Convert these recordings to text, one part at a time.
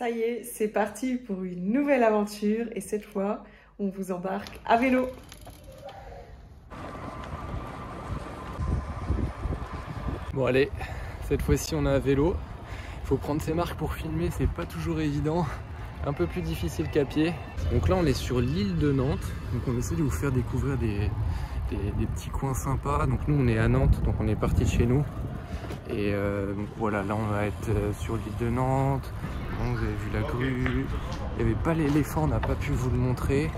Ça y est, c'est parti pour une nouvelle aventure et cette fois, on vous embarque à vélo. Bon allez, cette fois-ci on a un vélo. Il faut prendre ses marques pour filmer, c'est pas toujours évident. Un peu plus difficile qu'à pied. Donc là on est sur l'île de Nantes. Donc on essaie de vous faire découvrir des petits coins sympas. Donc nous on est à Nantes, donc on est parti de chez nous. Et donc voilà, là on va être sur l'île de Nantes. Bon, vous avez vu la grue. Il n'y avait pas l'éléphant, on n'a pas pu vous le montrer.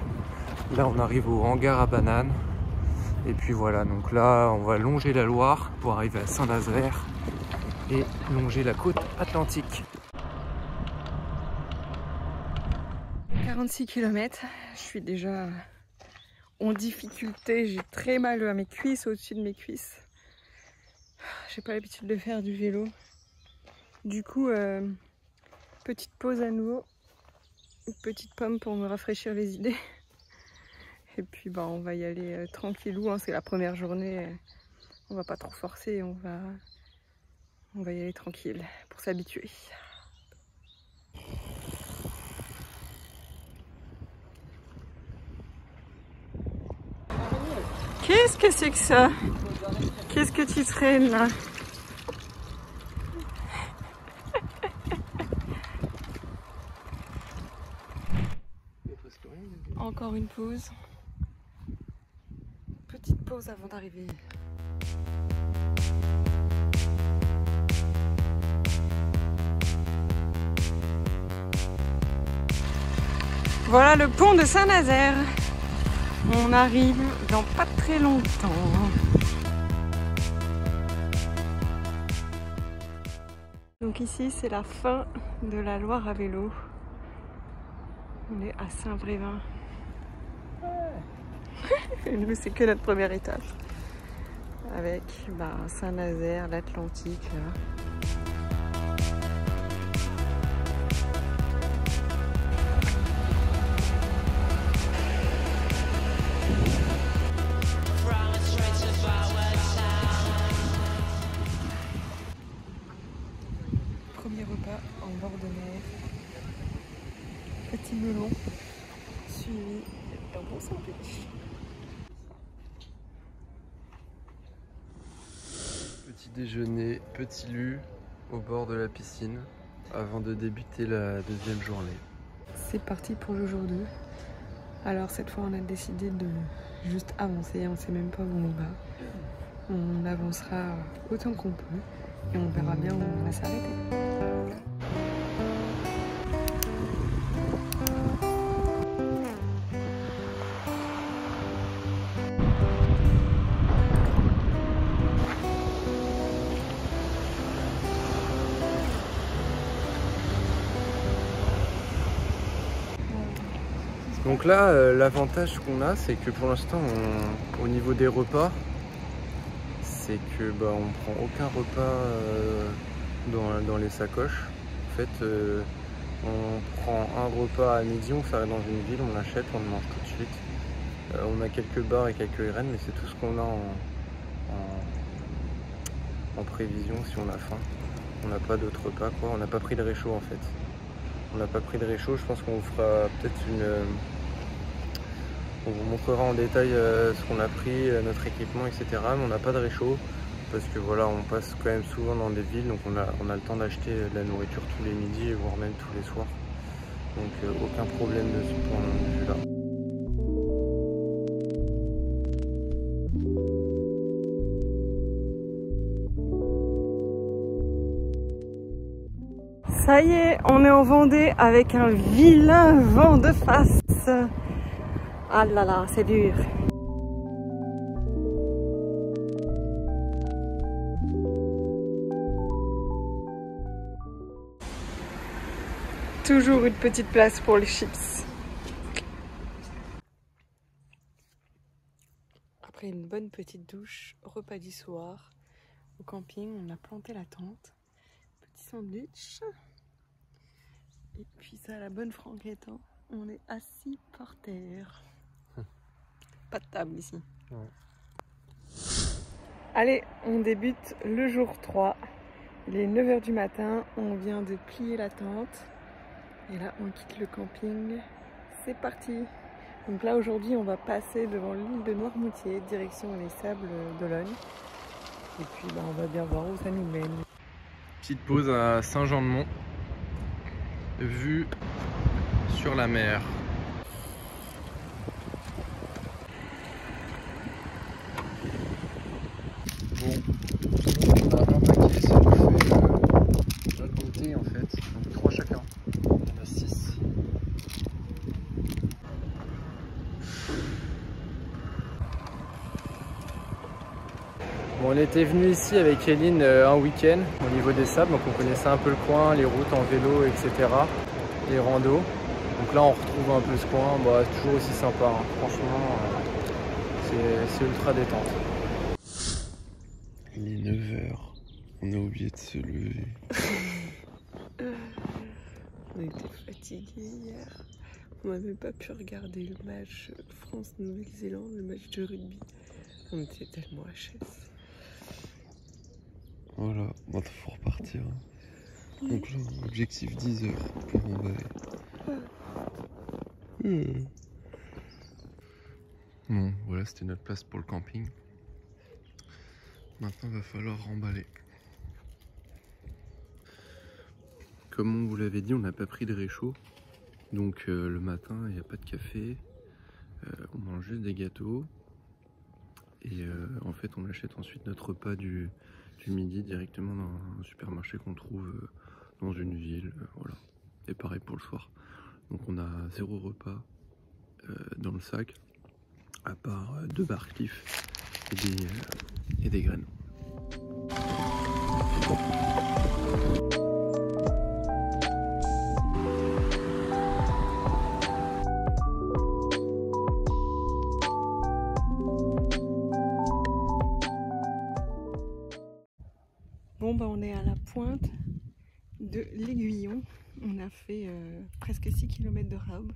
Là on arrive au hangar à bananes. Et puis voilà, donc là on va longer la Loire pour arriver à Saint-Nazaire et longer la côte atlantique. 46 km, je suis déjà en difficulté, j'ai très mal à mes cuisses, au-dessus de mes cuisses. J'ai pas l'habitude de faire du vélo. Du coup, petite pause à nouveau, une petite pomme pour me rafraîchir les idées. Et puis bah, on va y aller tranquillou, hein, c'est la première journée, on va pas trop forcer, on va y aller tranquille pour s'habituer. Qu'est-ce que c'est que ça? Qu'est-ce que tu traînes là? Encore une pause. Petite pause avant d'arriver. Voilà le pont de Saint-Nazaire. On arrive dans pas très longtemps. Donc ici c'est la fin de la Loire à vélo. On est à Saint-Brévin. Et nous c'est que notre première étape. Avec Saint-Nazaire, l'Atlantique. Premier repas en bord de mer. Petit melon suivi d'un bon sandwich. Petit déjeuner, petit lu au bord de la piscine avant de débuter la deuxième journée. C'est parti pour le jour 2. Alors cette fois on a décidé de juste avancer, on ne sait même pas où on va. On avancera autant qu'on peut et on verra bien où on va s'arrêter. Donc là, l'avantage qu'on a, c'est que pour l'instant, au niveau des repas, c'est que on prend aucun repas dans les sacoches. En fait, on prend un repas à midi, on s'arrête dans une ville, on l'achète, on le mange tout de suite. On a quelques bars et quelques graines, mais c'est tout ce qu'on a en prévision si on a faim. On n'a pas d'autres repas, quoi. On n'a pas pris de réchaud en fait. On n'a pas pris de réchaud, je pense qu'on vous fera peut-être on vous montrera en détail ce qu'on a pris, notre équipement, etc. Mais on n'a pas de réchaud parce que voilà, on passe quand même souvent dans des villes, donc on a le temps d'acheter de la nourriture tous les midis, voire même tous les soirs. Donc aucun problème de ce point de vue-là. Ça y est, on est en Vendée avec un vilain vent de face. Ah là là, c'est dur. Toujours une petite place pour les chips. Après une bonne petite douche, repas du soir, au camping, on a planté la tente. Petit sandwich. Et puis ça, la bonne franquette, hein. On est assis par terre. Pas de table ici. Ouais. Allez, on débute le jour 3. Il est 9 h du matin, on vient de plier la tente. Et là on quitte le camping, c'est parti. Donc là aujourd'hui on va passer devant l'île de Noirmoutier, direction les Sables d'Olonne. Et puis on va bien voir où ça nous mène. Petite pause à Saint-Jean-de-Mont, vue sur la mer. Bon, on a un paquet, ça nous fait la compter en fait, donc 3 chacun. On a 6. Bon, on était venu ici avec Eline un week-end au niveau des sables, donc on connaissait un peu le coin, les routes en vélo, etc. Les randos. Donc là on retrouve un peu ce coin, bah, c'est toujours aussi sympa, hein. Franchement c'est ultra détente. Il est 9h, on a oublié de se lever. On était fatigués hier, on n'a même pas pu regarder le match France-Nouvelle-Zélande, le match de rugby. On était tellement HS. Voilà, il faut repartir. Donc là, objectif 10h pour remballer. Bon, voilà, c'était notre place pour le camping. Maintenant, il va falloir remballer. Comme on vous l'avait dit, on n'a pas pris de réchaud. Donc le matin, il n'y a pas de café. On mange juste des gâteaux. Et en fait, on achète ensuite notre repas du midi directement dans un supermarché qu'on trouve dans une ville. Voilà. Et pareil pour le soir. Donc on a 0 repas dans le sac, à part 2 barquifs et des graines. Bon bah on est à la pointe de l'Aiguillon. On a fait presque 6 km de raube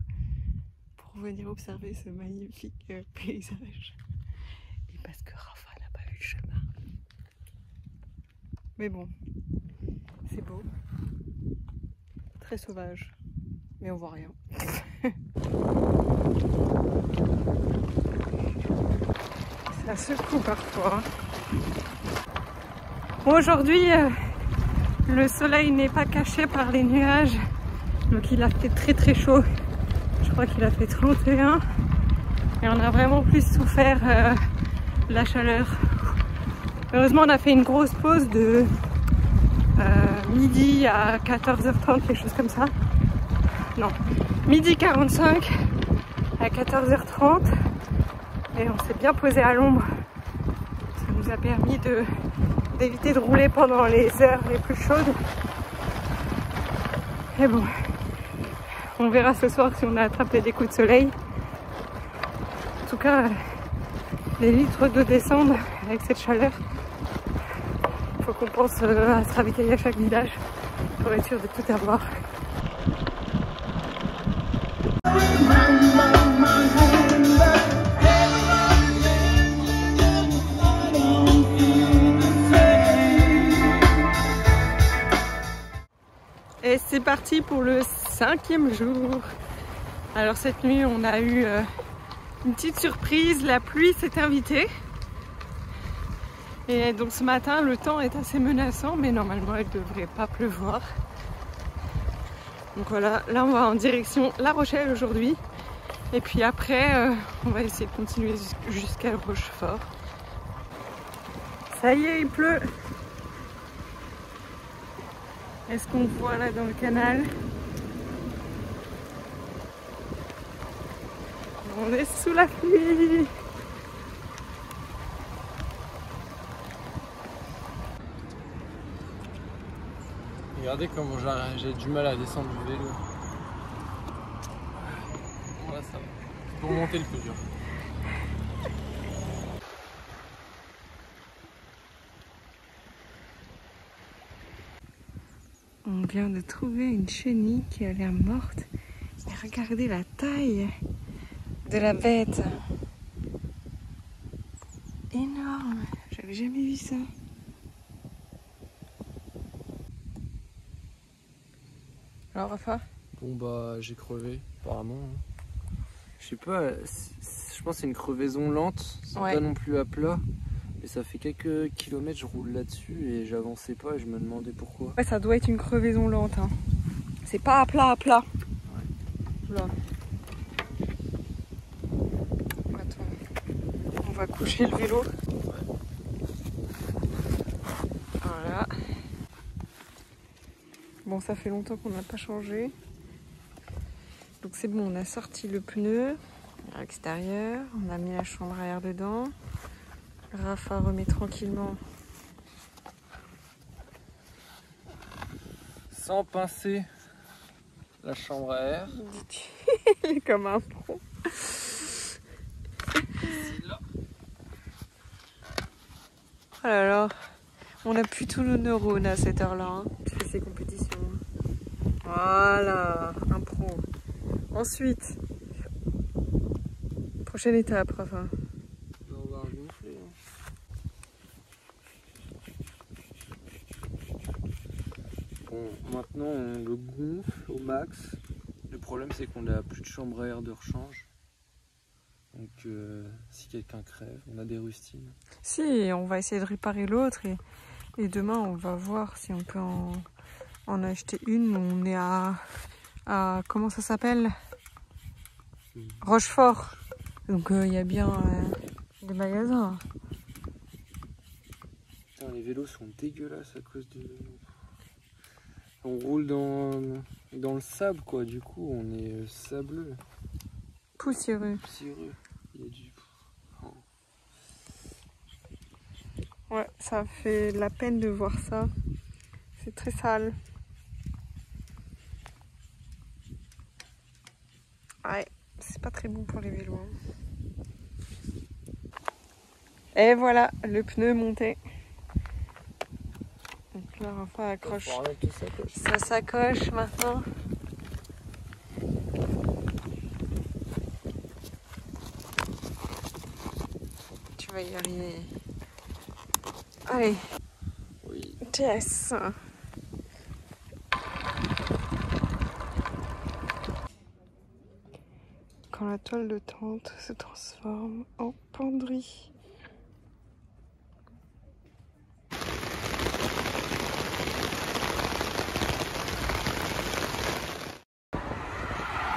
pour venir observer ce magnifique paysage. Et parce que Rafa n'a pas eu le chemin. Mais bon, c'est beau. Très sauvage. Mais on voit rien. Ça secoue parfois. Bon, aujourd'hui, le soleil n'est pas caché par les nuages. Donc il a fait très très chaud. Je crois qu'il a fait 31. Et on a vraiment plus souffert de la chaleur. Heureusement, on a fait une grosse pause de midi à 14h30, quelque chose comme ça. Non, midi 45 à 14h30. Et on s'est bien posé à l'ombre. Ça nous a permis d'éviter de rouler pendant les heures les plus chaudes. Et bon, on verra ce soir si on a attrapé des coups de soleil. En tout cas, les litres d'eau descendent avec cette chaleur. Il faut qu'on pense à se ravitailler à chaque village pour être sûr de tout avoir. Et c'est parti pour le 5e jour. Alors cette nuit on a eu une petite surprise, la pluie s'est invitée. Et donc ce matin le temps est assez menaçant mais normalement il ne devrait pas pleuvoir. Donc voilà, là on va en direction La Rochelle aujourd'hui. Et puis après on va essayer de continuer jusqu'à Rochefort. Ça y est, il pleut. Est-ce qu'on voit là dans le canal? On est sous la pluie. Regardez comment j'ai du mal à descendre du vélo. Là ça va. C'est pour monter le plus dur. On vient de trouver une chenille qui a l'air morte. Et regardez la taille de la bête. Énorme. J'avais jamais vu ça. Alors Rafa, Bon bah j'ai crevé apparemment. Je sais pas, je pense que c'est une crevaison lente, c'est Ouais. pas non plus à plat. Mais ça fait quelques kilomètres, je roule là-dessus et j'avançais pas et je me demandais pourquoi. Ouais, ça doit être une crevaison lente. Hein. C'est pas à plat à plat. Ouais. Là. Attends. On va coucher le vélo. Voilà. Bon, ça fait longtemps qu'on n'a pas changé. Donc c'est bon, on a sorti le pneu à l'extérieur. On a mis la chambre à air dedans. Rafa remet tranquillement. Sans pincer la chambre à air. Il est comme un pro. Oh là là, on n'a plus tous nos neurones à cette heure-là. Hein. Tu fais ces compétitions. Voilà, un pro. Ensuite, prochaine étape, Rafa. On va gonfler. Bon, maintenant on le gonfle au max. Le problème c'est qu'on n'a plus de chambre à air de rechange. Donc si quelqu'un crève, on a des rustines. Si, on va essayer de réparer l'autre et demain on va voir si on peut en acheter une. On est à comment ça s'appelle? Rochefort. Donc il y a bien des magasins. Putain, les vélos sont dégueulasses à cause de... On roule dans le sable quoi, du coup on est sableux, Poussiéreux. poussiéreux. Il y a du... Ouais, ça fait de la peine de voir ça. C'est très sale. Ouais, c'est pas très bon pour les vélos. Hein. Et voilà, le pneu monté. Donc là, Rafa accroche sa sacoche maintenant. Tu vas y arriver. Allez, Oui. Jess. Quand la toile de tente se transforme en penderie.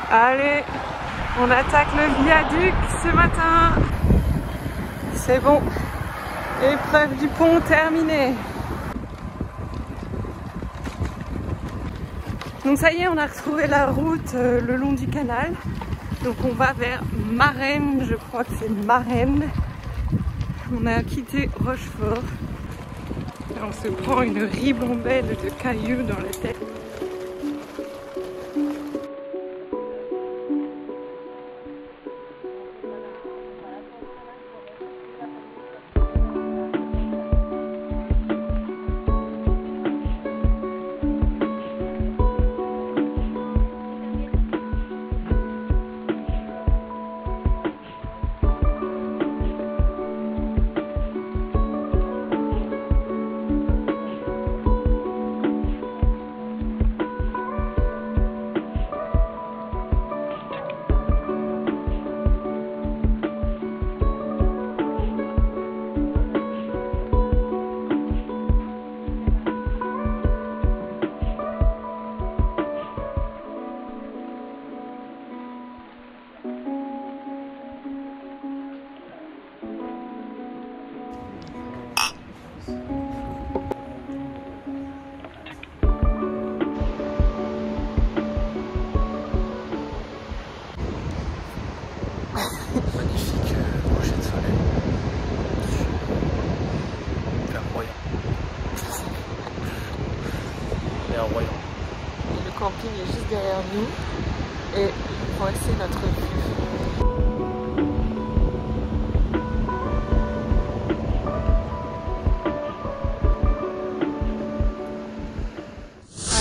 Allez, on attaque le viaduc ce matin. C'est bon. Épreuve du pont terminée. Donc ça y est, on a retrouvé la route le long du canal. Donc on va vers Marennes, je crois que c'est Marennes. On a quitté Rochefort. Et on se prend une ribambelle de cailloux dans la tête. Magnifique coucher de soleil. Vers Royan. Vers Royan. Le camping est juste derrière nous et voici notre vue.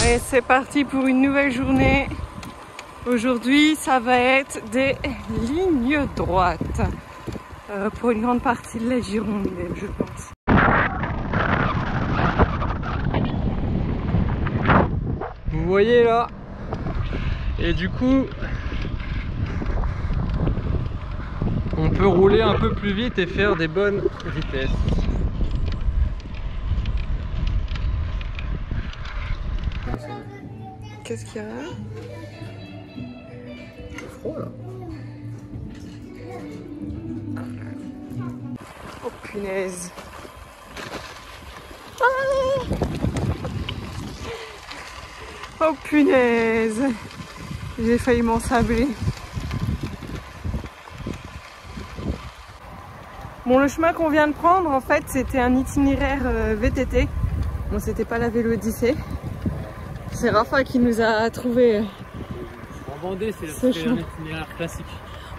Allez, c'est parti pour une nouvelle journée. Aujourd'hui, ça va être des lignes droites pour une grande partie de la Gironde, je pense. Vous voyez là, Et du coup, on peut rouler un peu plus vite et faire des bonnes vitesses. Qu'est-ce qu'il y a? C'est froid là. Oh punaise. Oh punaise. J'ai failli m'ensabler. Bon, le chemin qu'on vient de prendre, en fait, c'était un itinéraire VTT. Bon, c'était pas la Vélo Odyssée. C'est Rafa qui nous a trouvé. En Vendée, c'est un itinéraire classique.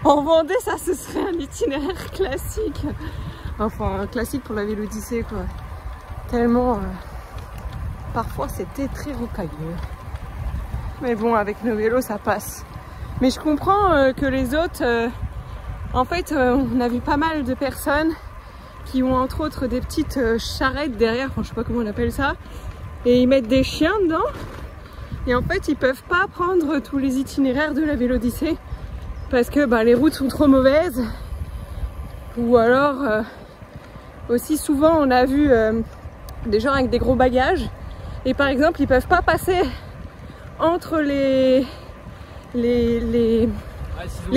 En Vendée, ça, ce serait un itinéraire classique. Enfin, classique pour la Vélo Odyssée, quoi. Tellement... parfois, c'était très rocailleux. Mais bon, avec nos vélos, ça passe. Mais je comprends que les autres... en fait, on a vu pas mal de personnes qui ont entre autres des petites charrettes derrière, enfin, je sais pas comment on appelle ça, et ils mettent des chiens dedans. Et en fait, ils peuvent pas prendre tous les itinéraires de la Vélo Odyssée parce que bah, les routes sont trop mauvaises. Ou alors, aussi souvent, on a vu des gens avec des gros bagages. Et par exemple, ils peuvent pas passer entre les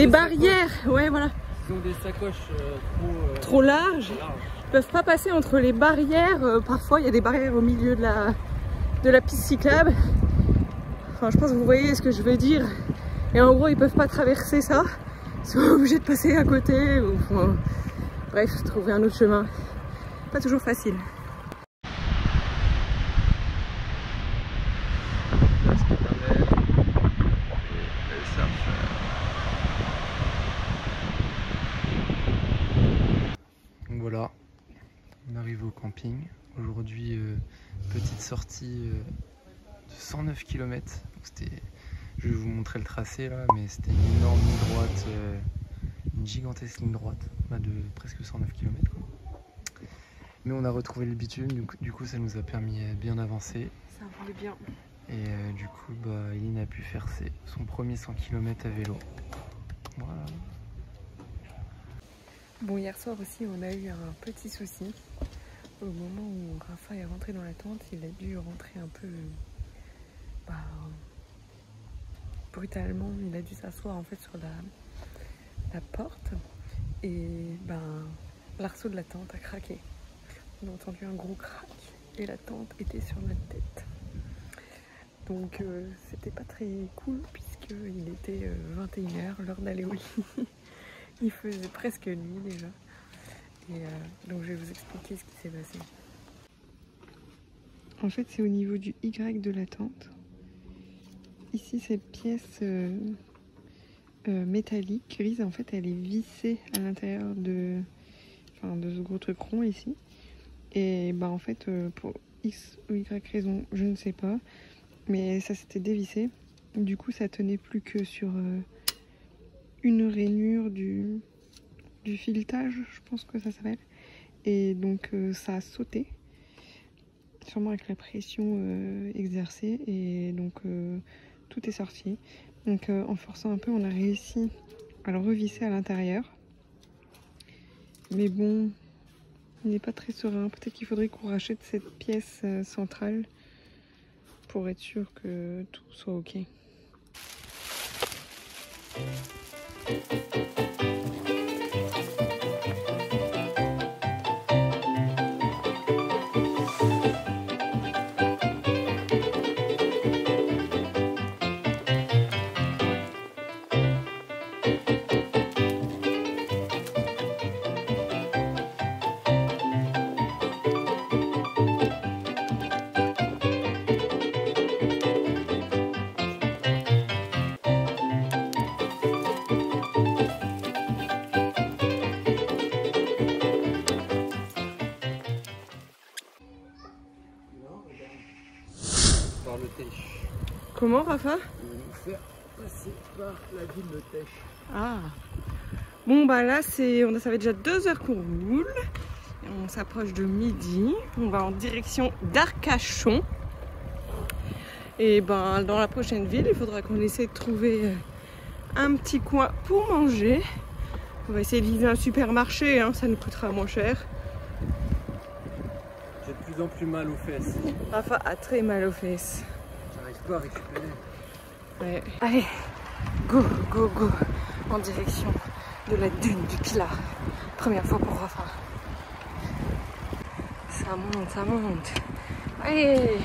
barrières. Ouais, voilà. Ils ont des sacoches trop larges. Ils peuvent pas passer entre les barrières. Parfois, il y a des barrières au milieu de la piste cyclable. Enfin, je pense que vous voyez ce que je veux dire. Et en gros, ils peuvent pas traverser ça. Ils sont obligés de passer à côté. Ou, enfin, bref, trouver un autre chemin. Pas toujours facile. Donc voilà, on arrive au camping. Aujourd'hui, petite sortie de 109 km. Je vais vous montrer le tracé là, mais c'était une énorme ligne droite, une gigantesque ligne droite de presque 109 km. Mais on a retrouvé le bitume, du coup ça nous a permis bien d'avancer. Ça roulait bien. Et du coup, Eline a pu faire son premier 100 km à vélo. Voilà. Bon, hier soir aussi, on a eu un petit souci. Au moment où Rafa est rentré dans la tente, il a dû rentrer un peu brutalement. Il a dû s'asseoir en fait sur la porte et l'arceau de la tente a craqué. On a entendu un gros crack et la tente était sur notre tête. Donc c'était pas très cool puisqu'il était 21h, l'heure d'aller au lit. Il faisait presque nuit déjà. Et donc je vais vous expliquer ce qui s'est passé. En fait, c'est au niveau du Y de la tente. Ici, cette pièce métallique grise, en fait, elle est vissée à l'intérieur de ce gros truc rond ici. Et en fait, pour X ou Y raison, je ne sais pas, mais ça s'était dévissé. Du coup, ça tenait plus que sur une rainure du filetage, je pense que ça s'appelle. Et donc ça a sauté, sûrement avec la pression exercée, et donc tout est sorti. Donc en forçant un peu, on a réussi à le revisser à l'intérieur. Mais bon, il n'est pas très serein. Peut-être qu'il faudrait qu'on rachète cette pièce centrale pour être sûr que tout soit ok. Par le Tech. Comment, Rafa? Ils vont nous faire passer par la ville de Tech. Ah. Bon là ça fait déjà 2 heures qu'on roule. Et on s'approche de midi. On va en direction d'Arcachon. Et ben dans la prochaine ville, il faudra qu'on essaie de trouver un petit coin pour manger. On va essayer de viser un supermarché, hein, ça nous coûtera moins cher. J'ai de plus en plus mal aux fesses. Rafa a très mal aux fesses. J'arrive pas à récupérer. Ouais. Allez, go, go, go, en direction de la dune du Pilat. Première fois pour Rafa. Ça monte, ça monte. Allez!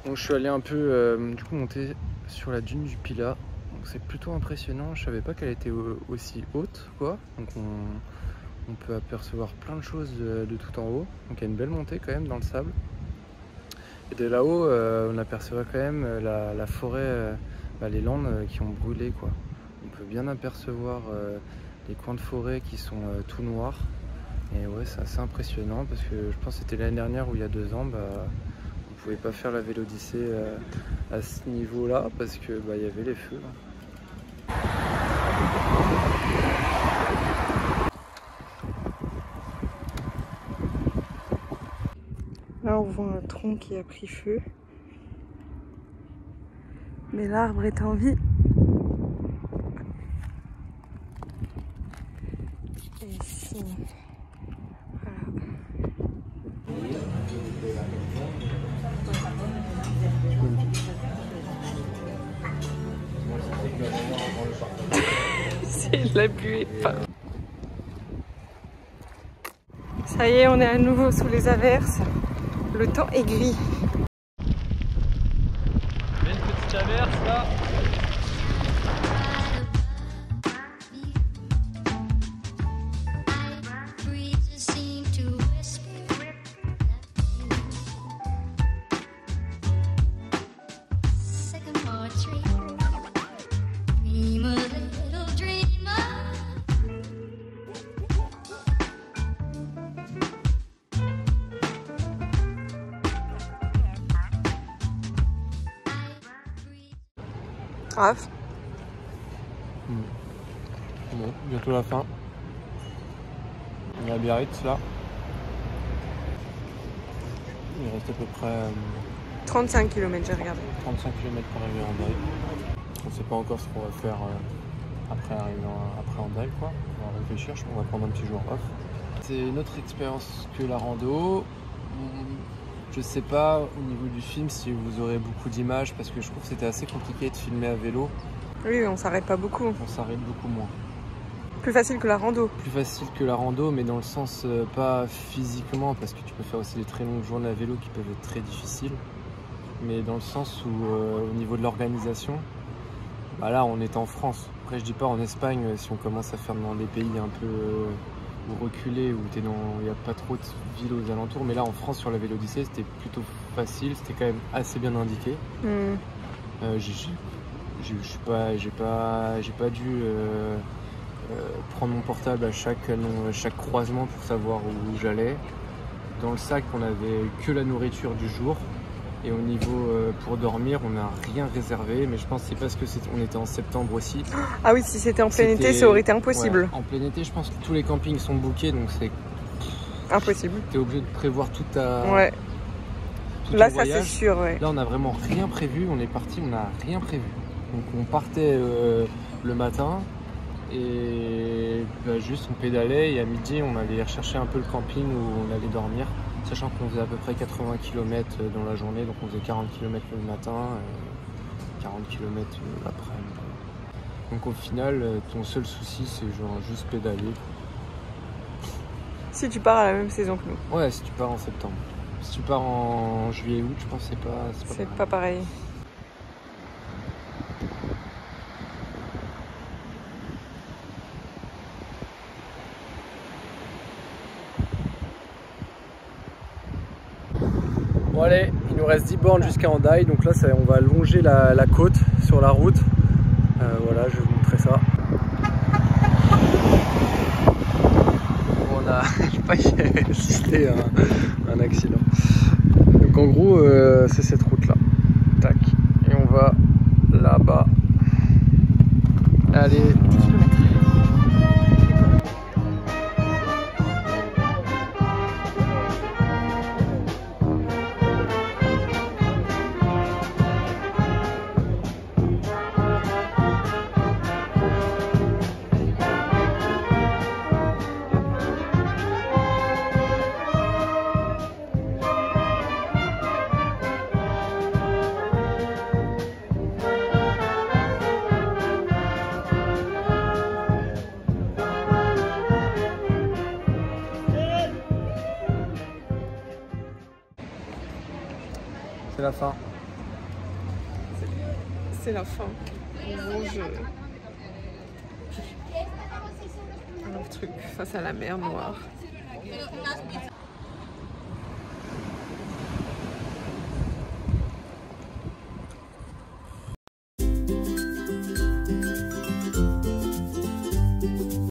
Donc je suis allé un peu du coup monter sur la dune du Pilat. Donc c'est plutôt impressionnant, je savais pas qu'elle était aussi haute quoi. Donc on peut apercevoir plein de choses de tout en haut. Donc il y a une belle montée quand même dans le sable. Et de là-haut on apercevra quand même la forêt, les landes qui ont brûlé quoi. On peut bien apercevoir les coins de forêt qui sont tout noirs. Et ouais, c'est assez impressionnant parce que je pense que c'était l'année dernière ou il y a 2 ans, on pouvait pas faire la Vélodyssée à ce niveau-là parce que il y avait les feux. Là on voit un tronc qui a pris feu. Mais l'arbre est en vie. Et ici, c'est la pluie. Ça y est, on est à nouveau sous les averses. Le temps est gris. Belle petite averse là. Raph. Bon, bientôt la fin. On est à Biarritz là. Il reste à peu près 35 km, j'ai regardé. 35 km pour arriver en Daille. On ne sait pas encore ce qu'on va faire après en Daille quoi. On va réfléchir, je pense qu'on va prendre un petit jour off. C'est une autre expérience que la rando. Je sais pas au niveau du film si vous aurez beaucoup d'images parce que je trouve que c'était assez compliqué de filmer à vélo. Oui, on s'arrête pas beaucoup. On s'arrête beaucoup moins. Plus facile que la rando. Plus facile que la rando, mais dans le sens pas physiquement parce que tu peux faire aussi des très longues journées à vélo qui peuvent être très difficiles. Mais dans le sens où au niveau de l'organisation, là on est en France. Après je dis pas en Espagne si on commence à faire dans des pays un peu reculés où il n'y a pas trop de villes aux alentours, mais là en France sur la Vélodyssée c'était plutôt facile, c'était quand même assez bien indiqué. J'ai pas dû prendre mon portable à chaque croisement pour savoir où j'allais. Dans le sac on avait que la nourriture du jour. Et au niveau pour dormir, on n'a rien réservé, mais je pense que c'est parce que on était en septembre aussi. Ah oui, si c'était en plein été, ça aurait été impossible. Ouais, en plein été, je pense que tous les campings sont bookés, donc c'est impossible. Tu es obligé de prévoir tout ta. Ouais. Tout là, ton ça voyage. c'est sûr. Ouais. Là, on n'a vraiment rien prévu. On est parti, on n'a rien prévu. Donc on partait le matin et juste on pédalait et à midi, on allait rechercher un peu le camping où on allait dormir. Sachant qu'on faisait à peu près 80 km dans la journée, donc on faisait 40 km le matin, 40 km l'après-midi. Donc au final, ton seul souci, c'est genre juste pédaler. Si tu pars à la même saison que nous. Ouais, si tu pars en septembre. Si tu pars en juillet-août, je pense que c'est pas pareil. Bon allez, il nous reste 10 bornes jusqu'à Hendaye, donc là on va longer la côte sur la route Voilà, je vais vous montrer ça. On a failli assister à un accident. Donc en gros, c'est cette route-là. Tac. Et on va là-bas. Allez. C'est la fin. C'est la fin. En gros, un truc face à la mer Noire.